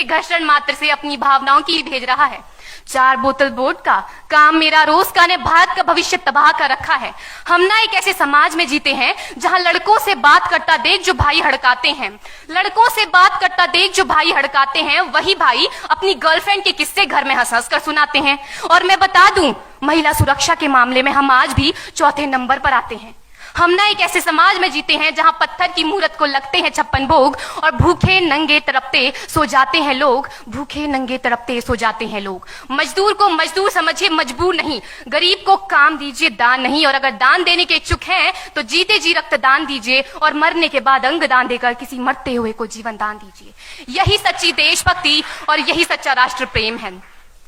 घर्षण मात्र से अपनी भावनाओं की भेज रहा है। 4 बोतल वोट का काम मेरा रोज का ने भारत का भविष्य तबाह कर रखा है। हम ना एक ऐसे समाज में जीते हैं जहां लड़कों से बात करता देख जो भाई हड़काते हैं, लड़कों से बात करता देख जो भाई हड़काते हैं, वही भाई अपनी गर्लफ्रेंड के किस्से घर में हंस हंस कर सुनाते हैं। और मैं बता दूं, महिला सुरक्षा के मामले में हम आज भी चौथे नंबर पर आते हैं। हम ना एक ऐसे समाज में जीते हैं जहां पत्थर की मूरत को लगते हैं 56 भोग और भूखे नंगे तड़पते सो जाते हैं लोग, भूखे नंगे तड़पते सो जाते हैं लोग। मजदूर को मजदूर समझिए, मजबूर नहीं। गरीब को काम दीजिए, दान नहीं। और अगर दान देने के इच्छुक हैं तो जीते जी रक्तदान दीजिए और मरने के बाद अंग दान देकर किसी मरते हुए को जीवन दान दीजिए। यही सच्ची देशभक्ति और यही सच्चा राष्ट्र प्रेम है।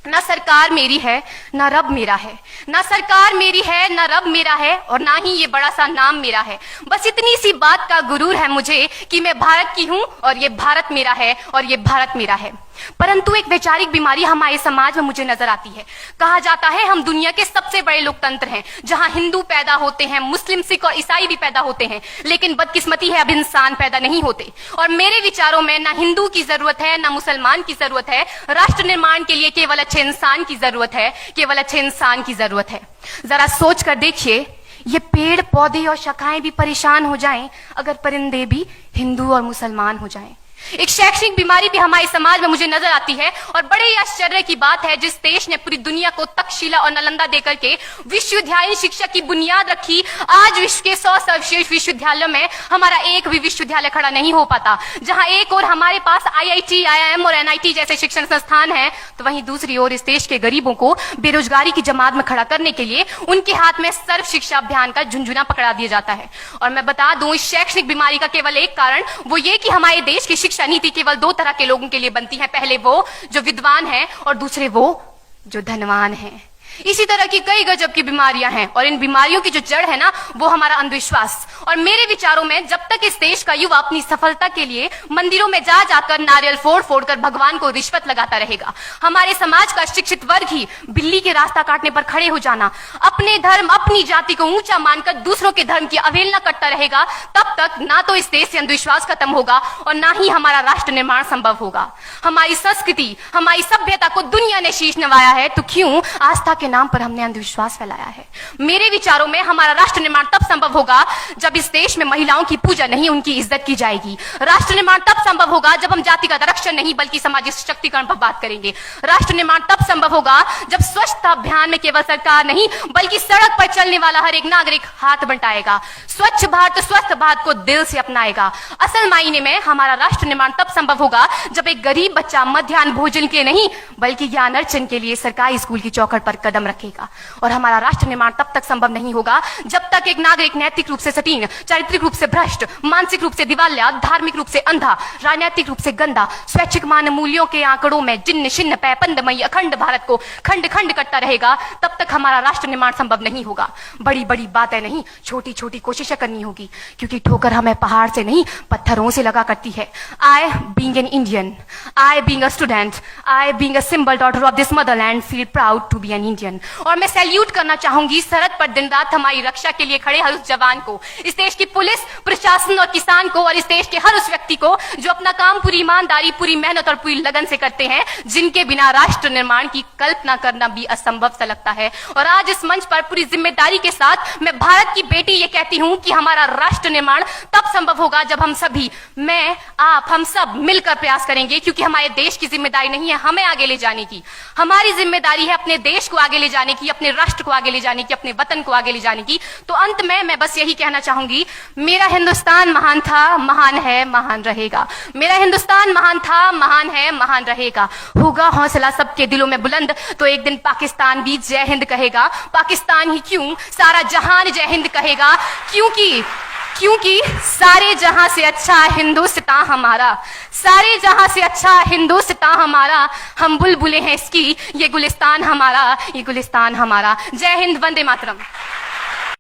ना सरकार मेरी है ना रब मेरा है, ना सरकार मेरी है ना रब मेरा है, और ना ही ये बड़ा सा नाम मेरा है। बस इतनी सी बात का गुरूर है मुझे कि मैं भारत की हूं और ये भारत मेरा है और ये भारत मेरा है। परंतु एक वैचारिक बीमारी हमारे समाज में मुझे नजर आती है। कहा जाता है हम दुनिया के सबसे बड़े लोकतंत्र हैं, जहां हिंदू पैदा होते हैं, मुस्लिम, सिख और ईसाई भी पैदा होते हैं, लेकिन बदकिस्मती है अब इंसान पैदा नहीं होते। और मेरे विचारों में ना हिंदू की जरूरत है ना मुसलमान की जरूरत है। राष्ट्र निर्माण के लिए केवल अच्छे इंसान की जरूरत है, केवल अच्छे इंसान की जरूरत है। जरा सोच कर देखिए, ये पेड़ पौधे और शाखाएं भी परेशान हो जाएं अगर परिंदे भी हिंदू और मुसलमान हो जाएं। एक शैक्षणिक बीमारी भी हमारे समाज में मुझे नजर आती है, और बड़े ही आश्चर्य की बात है, जिस देश ने पूरी दुनिया को तक्षशिला और नालंदा देकर के विश्वविद्यालय शिक्षा की बुनियाद रखी, आज विश्व के 100 सर्वश्रेष्ठ विश्वविद्यालयों में हमारा एक भी विश्वविद्यालय खड़ा नहीं हो पाता। जहां एक और हमारे पास IIT, IIM और NIT जैसे शिक्षण संस्थान हैं, तो वहीं दूसरी ओर इस देश के गरीबों को बेरोजगारी की जमात में खड़ा करने के लिए उनके हाथ में सर्व शिक्षा अभियान का झुंझुना पकड़ा दिया जाता है। और मैं बता दूं, इस शैक्षणिक बीमारी का केवल एक कारण वो ये कि हमारे देश की शिक्षा नीति केवल 2 तरह के लोगों के लिए बनती है। पहले वो जो विद्वान हैं और दूसरे वो जो धनवान हैं। इसी तरह की कई गजब की बीमारियां हैं, और इन बीमारियों की जो जड़ है ना, वो हमारा अंधविश्वास। और मेरे विचारों में जब तक इस देश का युवा अपनी सफलता के लिए मंदिरों में जा जाकर नारियल फोड़ फोड़ कर भगवान को रिश्वत लगाता रहेगा, हमारे समाज का शिक्षित वर्ग ही बिल्ली के रास्ता काटने पर खड़े हो जाना, अपने धर्म अपनी जाति को ऊंचा मानकर दूसरों के धर्म की अवहेलना करता रहेगा, तब तक ना तो इस देश से अंधविश्वास खत्म होगा और ना ही हमारा राष्ट्र निर्माण संभव होगा। हमारी संस्कृति, हमारी सभ्यता को दुनिया ने शीश नवाया है, तो क्यों आस्था के नाम पर हमने अंधविश्वास फैलाया है? मेरे विचारों में हमारा राष्ट्र निर्माण तब संभव होगा जब इस देश में महिलाओं की पूजा नहीं, उनकी इज्जत की जाएगी। राष्ट्र निर्माण तब संभव होगा जब हम जाति का आरक्षण नहीं बल्कि सामाजिक सशक्तिकरण पर बात करेंगे। राष्ट्र निर्माण तब संभव होगा जब स्वच्छता अभियान में केवल सरकार नहीं बल्कि सड़क पर चलने वाला हर एक नागरिक हाथ बंटाएगा, स्वच्छ भारत स्वस्थ भारत को दिल से अपनाएगा। असल मायने में हमारा राष्ट्र निर्माण तब संभव होगा जब एक गरीब बच्चा मध्याह्न भोजन के नहीं बल्कि ज्ञान अर्जन के लिए सरकारी स्कूल की चौखट पर कदम रखेगा। और हमारा राष्ट्र निर्माण तब तक संभव नहीं होगा जब तक एक नागरिक नैतिक रूप से सटीन, चारित्रिक रूप से भ्रष्ट, मानसिक रूप से दिवालिया, धार्मिक रूप से अंधा, राजनीतिक रूप से गंदा, स्वैच्छिक मान मूल्यों के आंकड़ों में जिन्न शिन्न पैपंदमयी अखंड भारत को खंड खंड करता रहेगा। तब तक हमारा राष्ट्र निर्माण संभव नहीं होगा। बड़ी बड़ी बातें नहीं, छोटी छोटी कोशिशें करनी होगी, क्योंकि ठोकर हमें पहाड़ से नहीं पत्थरों से लगा करती है। I being an Indian, I being a student, I being a symbol daughter of this motherland feel proud to be an Indian। और मैं सैल्यूट करना चाहूंगी सरहद पर दिन रात हमारी रक्षा के लिए खड़े हर उस जवान को, इस देश की पुलिस, प्रशासन और किसान को, और इस देश के हर उस व्यक्ति को जो अपना काम पूरी ईमानदारी, पूरी मेहनत और पूरी लगन से करते हैं, जिनके बिना राष्ट्र निर्माण की कल्पना करना भी असंभव सा लगता है। और आज इस मंच पर पूरी जिम्मेदारी के साथ मैं भारत की बेटी ये कहती हूं कि हमारा राष्ट्र निर्माण तब संभव होगा जब हम सभी, मैं, आप, हम सब मिलकर प्रयास करेंगे, क्योंकि हमारे देश की जिम्मेदारी नहीं है हमें आगे ले जाने की, हमारी जिम्मेदारी है अपने देश को आगे ले जाने की, अपने राष्ट्र को आगे ले जाने की, अपने वतन को आगे ले जाने की। तो अंत में मैं बस यही कहना चाहूंगी, मेरा हिंदुस्तान महान था, महान है, महान रहेगा। मेरा हिंदुस्तान महान था, महान है, महान रहेगा। होगा हौसला सबके दिलों में बुलंद तो एक दिन पाकिस्तान भी जय हिंद कहेगा। पाकिस्तान ही क्यों, सारा जहान जय हिंद कहेगा, क्योंकि सारे जहां से अच्छा हिंदुस्तान हमारा, सारे जहां से अच्छा हिंदुस्तान हमारा, हम बुलबुलें हैं इसकी, ये गुलिस्तान हमारा, ये गुलिस्तान हमारा। जय हिंद, वंदे मातरम।